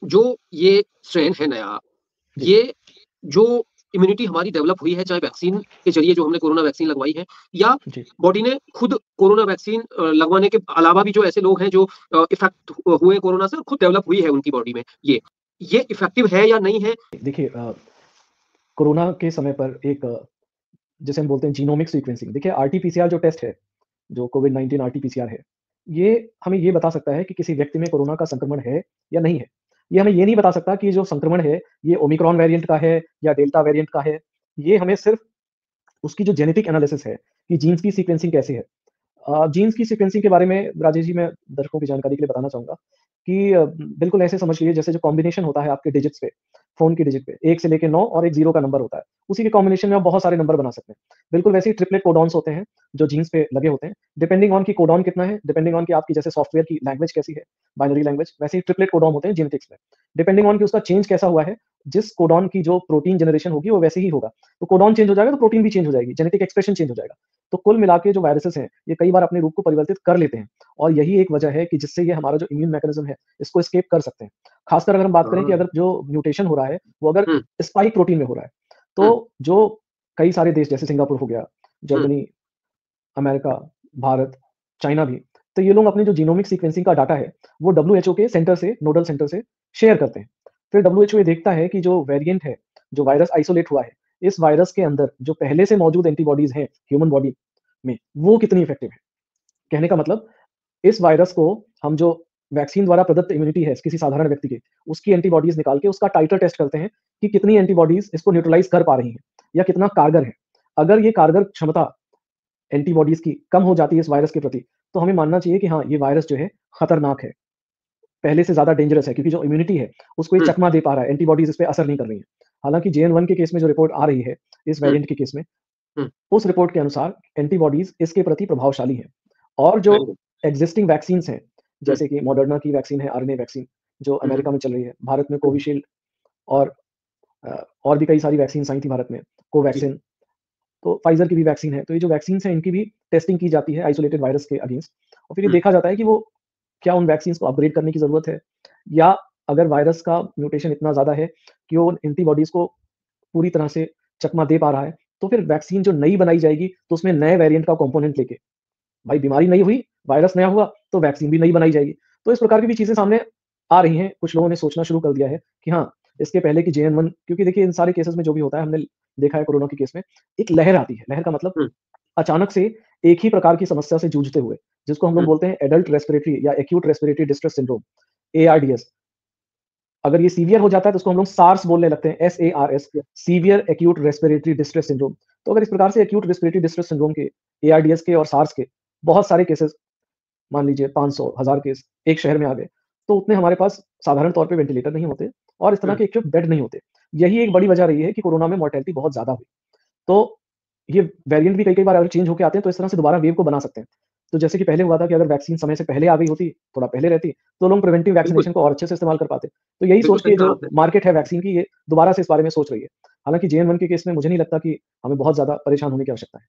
जो ये स्ट्रेन है नया, जी, ये जो इम्यूनिटी हमारी डेवलप हुई है, चाहे वैक्सीन के ज़रिए जो हमने कोरोना वैक्सीन लगवाई है या जी। बॉडी ने खुद कोरोना वैक्सीन लगवाने के अलावा भी जो ऐसे लोग हैं जो इफ़ेक्ट हुए कोरोना से और खुद डेवलप हुई है उनकी बॉडी में ये इफ़ेक्टिव है या नहीं है? देखिए कोरोना के समय पर एक जिसे हम बोलते हैं जीनोमिक सीक्वेंसिंग देखिए आरटी-पीसीआर जो टेस्ट है, जो कोविड-19 आरटी-पीसीआर है, ये हमें ये बता सकता है कि किसी व्यक्ति में कोरोना का संक्रमण है या नहीं है। ये हमें ये नहीं बता सकता कि जो संक्रमण है, ये ओमिक्रॉन वेरिएंट का है या डेल्टा वेरिएंट का है। ये हमें सिर्फ़ उसकी जो जेनेटिक एनालिसिस है, कि जीन्स की सीक्वेंसिंग कैसे है। जीन्स की सीक्वेंसिंग के बारे में राजेश जी मैं दर्शकों की जानकारी के लिए बताना चाहूँगा कि बिल्कुल ऐसे समझ लीजिए जैसे जो कॉम्बिनेशन होता है आपके डिजिट्स पे, फ़ोन की डिजिट पे 1 से लेके 9 और एक 0 का नंबर होता है। उसी के कॉम्बिनेशन में आप बहुत सारे नंबर बना सकते हैं। बिल्कुल वैसे ही ट्रिपलेट कोडॉन्स होते हैं, जो जीन्स पे लगे होते हैं। डिपेंडिंग ऑन कि कोडॉन कितना है, डिपेंडिंग ऑन कि आपकी जैसे सॉफ्टवेयर की लैंग्वेज कैसी है, बाइनरी लैंग्वेज, वैसे ही ट्रिपलेट कोडॉन होते हैं जेनेटिक्स में। डिपेंडिंग ऑन कि उसका चेंज कैसा हुआ है, जिस कोडॉन की जो प्रोटीन जनरेशन होगी वो वैसे ही होगा। तो कोडॉन चेंज हो जाएगा तो प्रोटीन भी चेंज हो जाएगी, जेनेटिक एक्सप्रेशन चेंज हो जाएगा। तो कुल मिला के जो वायरसेस हैं, ये कई बार अपने रूप को परिवर्तित कर लेते हैं और यही एक वजह है कि जिससे ये हमारा जो इम्यून मैकेनिज़्म है, इसको एस्केप कर सकते हैं। ख़ासकर अगर हम बात करें कि हाँ। अगर जो म्यूटेशन हो रहा है, वो अगर हुँ, स्पाइक प्रोटीन में हो रहा है, हुँ, तो जो कई सारे देश जैसे सिंगापुर हो गया, हुँ, जर्मनी, अमेरिका, भारत, चाइना भी, तो ये लोग अपनी जो जीनोमिक सीक्वेंसिंग का डाटा है, वो डब्ल्यूएचओ के सेंटर से, नोडल सेंटर से शेयर करते हैं। फिर डब्ल्यूएचओ ये देखता है कि जो वेरिएंट है, जो वायरस आइसोलेट हुआ है, इस वायरस के अंदर जो पहले से मौजूद एंटीबॉडीज़ हैं ह्यूमन बॉडी में, वो कितनी इफेक्टिव है। कहने का मतलब इस वायरस को हम जो वैक्सीन द्वारा प्रदत्त इम्यूनिटी है किसी साधारण व्यक्ति की, उसकी एंटीबॉडीज़ निकाल के उसका टाइटर टेस्ट करते हैं कि कितनी एंटीबॉडीज़ इसको न्यूट्रलाइज़ कर पा रही हैं या कितना कारगर है। अगर ये कारगर क्षमता एंटीबॉडीज़ की कम हो जाती है इस वायरस के प्रति, तो हमें मानना चाहिए कि हाँ, ये वायरस जो है खतरनाक है, पहले से ज़्यादा डेंजरस है क्योंकि जो इम्यूनिटी है, उसको ये हुँ, चकमा दे पा रहा है, एंटीबॉडीज़ इस पे असर नहीं कर रही हैं। हालाँकि JN1 के केस में जो रिपोर्ट आ रही है, इस हुँ, वेरिएंट के केस में, हुँ, उस रिपोर्ट के अनुसार एंटीबॉडीज़ इसके प्रति प्रभावशाली हैं और जो वेरी गुड। एक्सिस्टिंग वैक्सीन्स हैं, हुँ, जैसे कि मॉडर्ना की वैक्सीन है, आरएनए वैक्सीन, जो हुँ, हुँ, अमेरिका में चल रही है, भारत में हुँ, कोविशील्ड और और भी कई सारी वैक्सीन्स आई थी भारत में, जी, कोवैक्सिन, तो फाइज़र की भी वैक्सीन है। तो ये जो वैक्सीन्स हैं, इनकी भी टेस्टिंग की जाती है आइसोलेटेड वायरस के अगेंस्ट और फिर ये हुँ, देखा जाता है कि वो क्या उन वैक्सीन्स को अपग्रेड करने की ज़रूरत है या अगर वायरस का म्यूटेशन इतना ज़्यादा है कि वो एंटीबॉडीज़ को पूरी तरह से चकमा दे पा रहा है, तो फिर वैक्सीन जो नई बनाई जाएगी, तो उसमें नए वेरिएंट का कंपोनेंट लेके भाई बीमारी नई हुई, वायरस नया हुआ, तो वैक्सीन भी नई बनाई जाएगी। तो इस प्रकार की भी चीज़ें सामने आ रही हैं। कुछ लोगों ने सोचना शुरू कर दिया है कि हाँ, इसके पहले की JN1 क्योंकि देखिए इन सारे केसेज़ में जो भी होता है हमने देखा है कोरोना के केस में, एक लहर आती है। लहर का मतलब हुँ, अचानक से एक ही प्रकार की समस्या से जूझते हुए, जिसको हम लोग हुँ, बोलते हैं एडल्ट रेस्पिरेटरी या acute respiratory distress syndrome, ARDS. अगर ये सीवियर हो जाता है तो उसको हम लोग सार्स बोलने लगते हैं, SARS, severe acute respiratory distress syndrome. तो अगर इस प्रकार से एक्यूट रेस्पिरेटरी डिस्ट्रेस सिंड्रोम के, एआरडीएस के और सार्स के बहुत सारे केसेज़ मान लीजिए 500, 1000 केस एक शहर में आ गए, तो उतने हमारे पास साधारण तौर पे वेंटिलेटर नहीं होते और इस तरह हुँ, के इक्विप्ड बेड नहीं होते। यही एक बड़ी वजह रही है कि कोरोना में मोर्टेलिटी बहुत ज़्यादा हुई। तो ये वेरिएंट भी कई-कई बार अगर चेंज होके आते हैं, तो इस तरह से दोबारा वेव को बना सकते हैं। तो जैसे कि पहले हुआ था कि अगर वैक्सीन समय से पहले आ गई होती, थोड़ा पहले रहती, तो लोग प्रिवेंटिव बिल्कुल, वैक्सिनेशन को और अच्छे से इस्तेमाल कर पाते। तो यही बिल्कुल सोच सही के कहा जो आपने। मार्केट है वैक्सीन की, ये दोबारा से इस बारे में सोच रही है। हालाँकि JN1 के केस में मुझे नहीं लगता कि हमें बहुत ज़्यादा परेशान होने की आवश्यकता है।